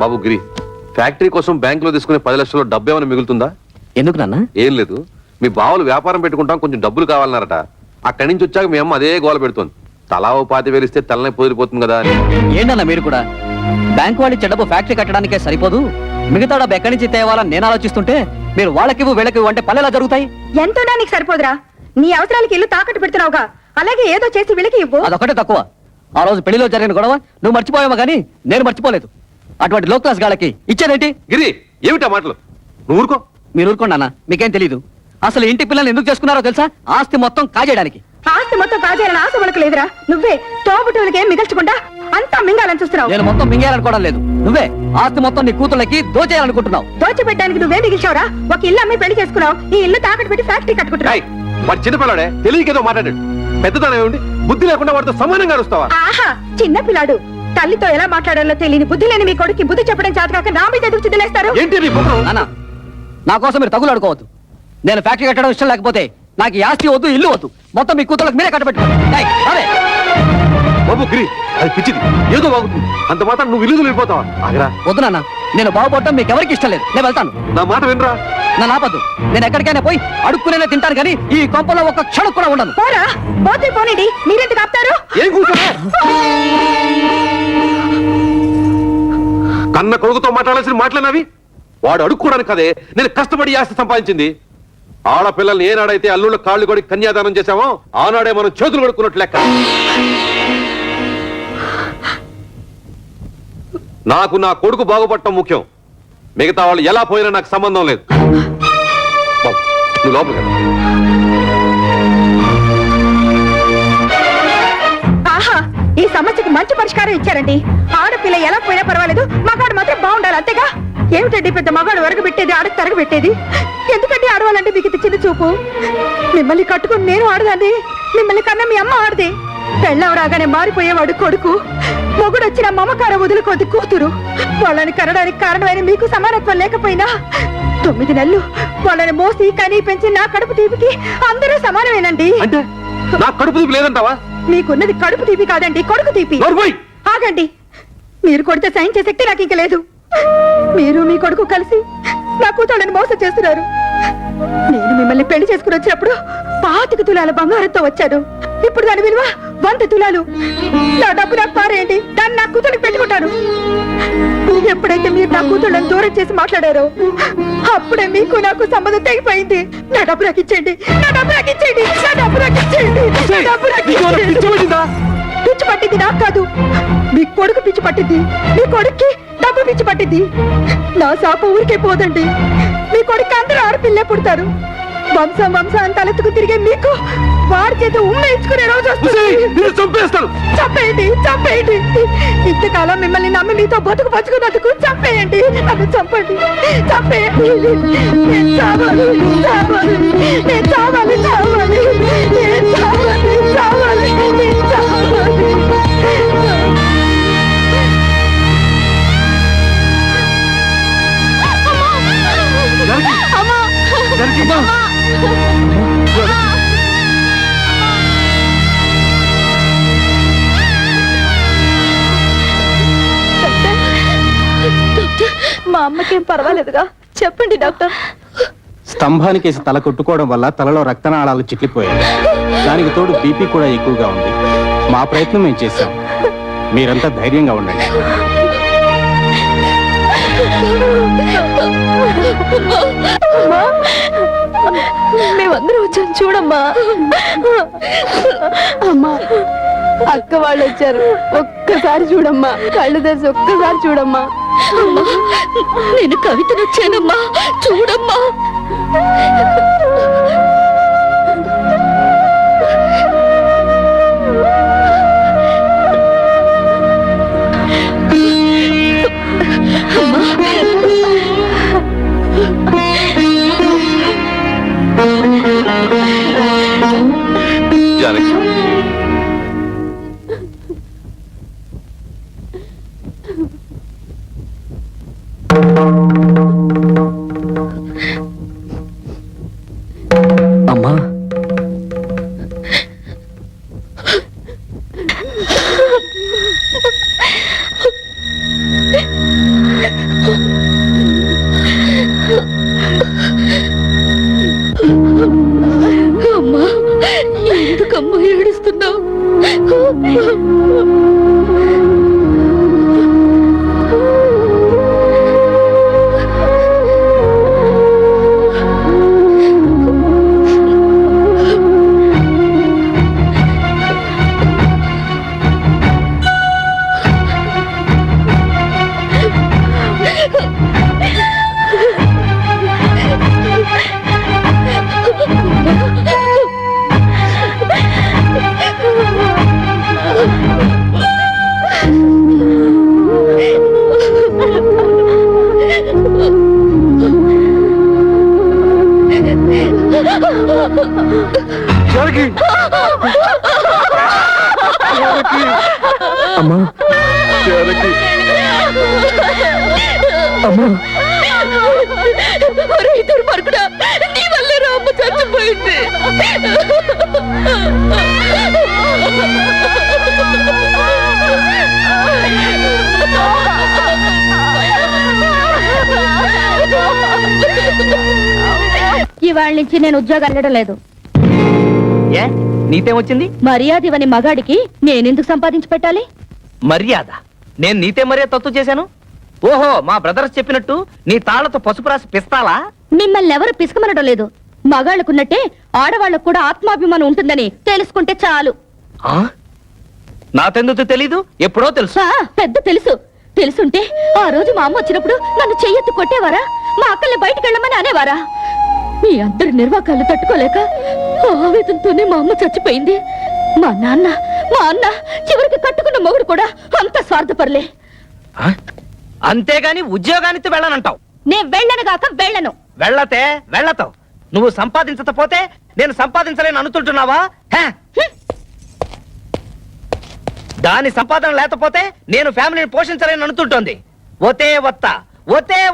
బాబు గిరి, factory కోసం బ్యాంకులో తీసుకునే 10 లక్షల డబ్బు ఏమైనా మిగులుతుందా? ఎందుకు నాన్న? ఏం లేదు, మీ బావులు వ్యాపారం పెట్టుకుంటాం, కొంచెం డబ్బులు కావాలన్నారట. అక్కడి నుంచి వచ్చాక మీ అమ్మ అదే గోల పెడుతోంది. తలా ఓ 25,000 ఇస్తే తలనే పొదిరిపోతుంది కదా అని. ఏంటన్నా మీరు కూడా? బ్యాంకు వాళ్ళు చెడ్డపు ఫ్యాక్టరీ కట్టడానికే సరిపోదు, మిగతా డబ్బు ఎక్కడి నుంచి తేవాలని నేను ఆలోచిస్తుంటే మీరు వాళ్ళకివ్వు వీళ్ళకివ్వు అంటే పల్లెలా జరుగుతాయి? ఎంతోనా నీకు సరిపోదురా? నీ అవసరాలకి ఇల్లు తాకట్టు పెడుతున్నావుగా, అలాగే ఏదో చేసి వీళ్ళకి ఇవ్వు. అదొకటే తక్కువ. ఆ రోజు పెళ్లిలో జరిగిన గొడవ నువ్వు మర్చిపోయావా కానీ నేను మర్చిపోలేదు. అటువంటి లో క్లాస్ గాళ్ళకి ఇచ్చేదేంటి? గిరి, ఏమిటా మాటలు? నువ్వు ఊరుకో. మీరు ఊరుకోండి అన్న, మీకేం తెలీదు. అసలు ఇంటి పిల్లల్ని ఎందుకు చేసుకున్నారో తెలుసా? ఆస్తి మొత్తం కాజేయడానికి. ఆస్తి మొత్తం కాజేయాలని ఆశ మనకు లేదురా. నువ్వే తోబుట్టులకి ఏం మిగల్చకుండా అంతా మింగాలని చూస్తున్నావు. నేను మొత్తం మింగేయాలనుకోవడం లేదు, నువ్వే ఆస్తి మొత్తం నీ కూతుళ్ళకి దోచేయాలనుకుంటున్నావు. దోచిపెట్టడానికి నువ్వే మిగిల్చావురా. ఒక ఇల్లు అమ్మి పెళ్లి చేసుకున్నావు, ఈ ఇల్లు తాకట్టు పెట్టి ఫ్యాక్టరీ కట్టుకుంటున్నావు. వాడు చిన్నపిల్లాడే, తెలియకేదో మాట్లాడాడు. పెద్దతనం ఏమిటి? బుద్ధి లేకుండా వాడితో సమానంగా అరుస్తావా? ఆహా, చిన్న పిల్లాడు. తల్లితో ఎలా మాట్లాడాలో తెలియని బుద్ధి లేని మీ కొడుకు బుద్ధి చెప్పడం చేతకాక నా మీద ఎదుగు చిదిలేస్తారు. ఏంటి నీ పుత్రం? నాన్న, నా కోసం మీరు తగులు అడుకోవద్దు. నేను ఫ్యాక్టరీ కట్టడం ఇష్టం లేకపోతే నాకు ఈ ఆస్తి వద్దు, ఇల్లు వద్దు, మొత్తం మీ కూతుళ్ళకి మీరే కట్టబెట్టుకోండి. బాబు గిరి, అది పిచ్చిది, ఏదో బాగుంటుంది. అంత మాత్రం నువ్వు ఇల్లు వెళ్ళిపోతావా? ఆగరా. వద్దు నాన్న, నేను బాగుపడటం మీకు ఎవరికి ఇష్టం లేదు. నేను వెళ్తాను. నా మాట వినరా? నా నాపద్దు. నేను ఎక్కడికైనా పోయి అడుక్కునే తింటాను కానీ ఈ కొంపలో ఒక క్షణం కూడా ఉండను. పోరా, పోతే పోనీడి, మీరెందుకు ఆపుతారు? ఏం కూర్చోరా? కన్న కొడుకుతో మాట్లాడాల్సిన మాట్లాడినవి వాడు అడుక్కోవడానికి కదే నేను కష్టపడి ఆస్తి సంపాదించింది. ఆడపిల్లల్ని ఏనాడైతే అల్లుళ్ళ కాళ్ళు కొడి కన్యాదానం చేశామో ఆనాడే మనం చేతులు కొడుకున్నట్లు లెక్క. నాకు నా కొడుకు బాగుపడటం ముఖ్యం, మిగతా వాళ్ళు ఎలా పోయినా నాకు సంబంధం లేదు. నువ్వు లోపలికి వెళ్ళు. ఆహా, ఈ సమస్యకు మంచి పరిష్కారం ఇచ్చారండి. ఆడపిల్ల ఎలా పోయినా పర్వాలేదు, మగాడు మాత్రం బాగుండాలి, అంతేగా. ఏమిటండి పెద్ద మగాడు వరకు పెట్టేది, ఆడకు తరగ పెట్టేది? ఎందుకంటే ఆడవాలంటే మీకు ఇది చిన్న చూపు? మిమ్మల్ని కట్టుకుని నేను ఆడదాన్ని, మిమ్మల్ని కన్నా మీ అమ్మ ఆడదే. పెళ్ళం రాగానే మారిపోయేవాడు కొడుకు, మొగుడు వచ్చిన మమకారం వదులుకోద్ది కూతురు. వాళ్ళని కనడానికి కారణమైన మీకు సమానత్వం లేకపోయినా 9 నెలలు వాళ్ళని మోసి కనీ పెంచి నా కడుపు తీపికి అందరూ సమానమేనండి. అంటే నా కడుపు తీపి లేదంటావా? మీకున్నది కడుపు తీపి కాదండి, కొడుకు తీపి. ఆగండి, మీరు కొడితే సైన్ చేసే శక్తి నాకు ఇంక లేదు. మీరు మీ కొడుకు కలిసి నా కూతుళ్ళని మోసం చేస్తున్నారు. నేను మిమ్మల్ని పెళ్లి చేసుకుని వచ్చినప్పుడు 25 తులాల బంగారంతో వచ్చాను. ఇప్పుడు దాని విలువ 100 తులాలు. నా డబ్బు నాకు పారేయండి, దాన్ని నా కూతుళ్ళకి పెట్టుకుంటాను. ఎప్పుడైతే మీరు నా కూతుళ్ళని దూరం చేసి మాట్లాడారో అప్పుడే మీకు నాకు సంబంధం తెగిపోయింది. నా డబ్బు నాకు ఇచ్చేయండి, నా డబ్బు నాకు ఇచ్చేయండి, నా డబ్బు నాకు ఇచ్చేయండి, నా డబ్బు నాకు ఇచ్చేయండి. పిచ్చి పట్టింది నాకు కాదు, మీ కొడుకు పిచ్చి పట్టింది. మీ కొడుక్కి డబ్బు పిచ్చి పట్టింది. నా శాప ఊరికే పోదండి. మీ కొడుకు అందరూ ఆడపిల్లే పుడతారు. వంశం వంశం తలెత్తుకు తిరిగే మీకు వాడి చేత ఉమ్మేయించుకునే రోజు వస్తుంది. చంపేయండి, చంపేయండి. ఇంతకాలం మిమ్మల్ని నమ్మి మీతో బతుకు పంచుకున్నందుకు చంపేయండి, నన్ను చంపండి, చంపేయండి. నేను చావాలి, చావాలి, నేను చావాలి, చావాలి, నేను చావాలి, చావాలి, నేను చావాలి. మా అమ్మకేం పర్వాలేదుగా? చెప్పండి డాక్టర్. స్తంభానికేసి తల కొట్టుకోవడం వల్ల తలలో రక్తనాళాలు చిట్లిపోయాయి. దానికి తోడు బీపీ కూడా ఎక్కువగా ఉంది. మా ప్రయత్నం మేము చేశాం, మీరంతా ధైర్యంగా ఉండండి. మేమందరూ వచ్చాను చూడమ్మా. అమ్మా, అక్క వాళ్ళు వచ్చారు, ఒక్కసారి చూడమ్మా, కళ్ళు తెరిచి ఒక్కసారి చూడమ్మా. నేను కవితను వచ్చానమ్మా, చూడమ్మా. జానకి, ఎందుకమ్మా ఏడుస్తున్నావు? జానకి! జానకి! అమ్మా జానకి! అమ్మా దుర్మార్గుడా, నీ వల్ల రామ్మ చచ్చిపోయింది. ఇవాళ నుంచి నేను ఉద్యోగం వెళ్ళడం లేదు. ఏ నీతేమొచ్చింది? మర్యాద ఇవని మగాడికి నేనెందుకు సంపాదించి పెట్టాలి? మర్యాద? నేను నీతే మర్యాద తత్తు చేశాను? ఓహో, మా బ్రదర్స్ చెప్పినట్టు నీ తాళ్లతో పసుపు రాసి పిస్తాలా? మిమ్మల్ని ఎవరు పిసుకమనడం లేదు. మగాళ్ళకున్నట్టే ఆడవాళ్ళకు కూడా ఆత్మాభిమానం ఉంటుందని తెలుసుకుంటే చాలు. ఆ? నాకెందుకు తెలీదు? ఎప్పుడో తెలుసు. పెద్ద తెలుసు. తెలుసుంటే ఆ రోజు మా అమ్మ వచ్చినప్పుడు నన్ను చెయ్యెత్తి కొట్టేవారా? మా అక్కల్ని బయటికి వెళ్ళమని అనేవారా? మీ అందరి నిర్వాకాలు తట్టుకోలేక ఆవేదంతోనే మా అమ్మ చచ్చిపోయింది. మా అన్న చివరికి కట్టుకున్న మొగుడు కూడా అంత స్వార్థపరలే. ఆ? అంతేగాని ఉద్యోగానికి వెళ్ళనంటావు? నేను వెళ్ళనుగాక వెళ్ళను. వెళ్ళతే వెళ్ళతావు. నువ్వు సంపాదించకపోతే నేను సంపాదించలేను అనుకుంటున్నావా? దాని సంపాదన లేకపోతే నేను ఫ్యామిలీని పోషించలేను అనుకుంటోంది. ఒతే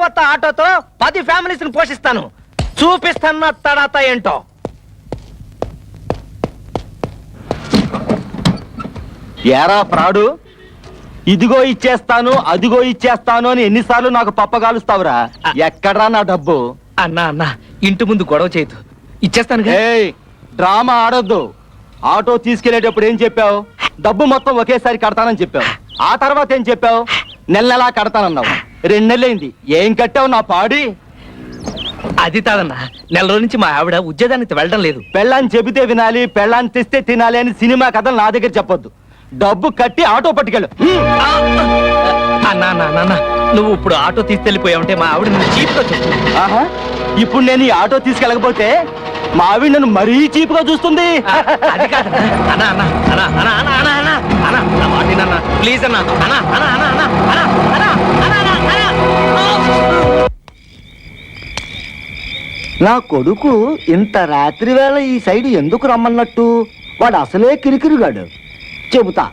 వత్త ఆటోతో 10 ఫ్యామిలీస్ ని పోషిస్తాను. చూపిస్తాను తడాత ఏంటో. ఏరా ఫ్రాడు, ఇదిగో ఇచ్చేస్తాను అదిగో ఇచ్చేస్తాను అని ఎన్నిసార్లు నాకు పప్పగాలుస్తావురా? ఎక్కడ్రా నా డబ్బు? అన్నా ఇంటి ముందు గొడవ చేయదు, ఇచ్చేస్తాను. ఏయ్, డ్రామా ఆడొద్దు. ఆటో తీసుకెళ్లేటప్పుడు ఏం చెప్పావు? డబ్బు మొత్తం ఒకేసారి కడతానని చెప్పావు. ఆ తర్వాత ఏం చెప్పావు? నెలలా కడతానన్నావు. 2 నెలలైంది, ఏం కట్టావు నా పాడి? అది కాదన్నా, నెల రోజు నుంచి మా ఆవిడ ఉద్యోగానికి వెళ్ళడం లేదు. పెళ్ళాన్ని చెబితే వినాలి, పెళ్ళాన్ని తెస్తే తినాలి అని సినిమా కథలు నా దగ్గర చెప్పొద్దు. డబ్బు కట్టి ఆటో పట్టుకెళ్ళు. అన్నా నువ్వు ఇప్పుడు ఆటో తీసుకెళ్ళిపోయావంటే మా ఆవిడ నువ్వు చీప్గా చూస్తుంది. ఆహా, ఇప్పుడు నేను ఈ ఆటో తీసుకెళ్ళకపోతే మా ఆవిడ నన్ను మరీ చీప్ గా చూస్తుంది. అది కాదన్నా. నా మాట వినన్నా, ప్లీజ్ అన్నా. నా కొడుకు ఇంత రాత్రి వేళ ఈ సైడ్ ఎందుకు రమ్మన్నట్టు? వాడు అసలే కిరికిరిగాడు. చెబుతా.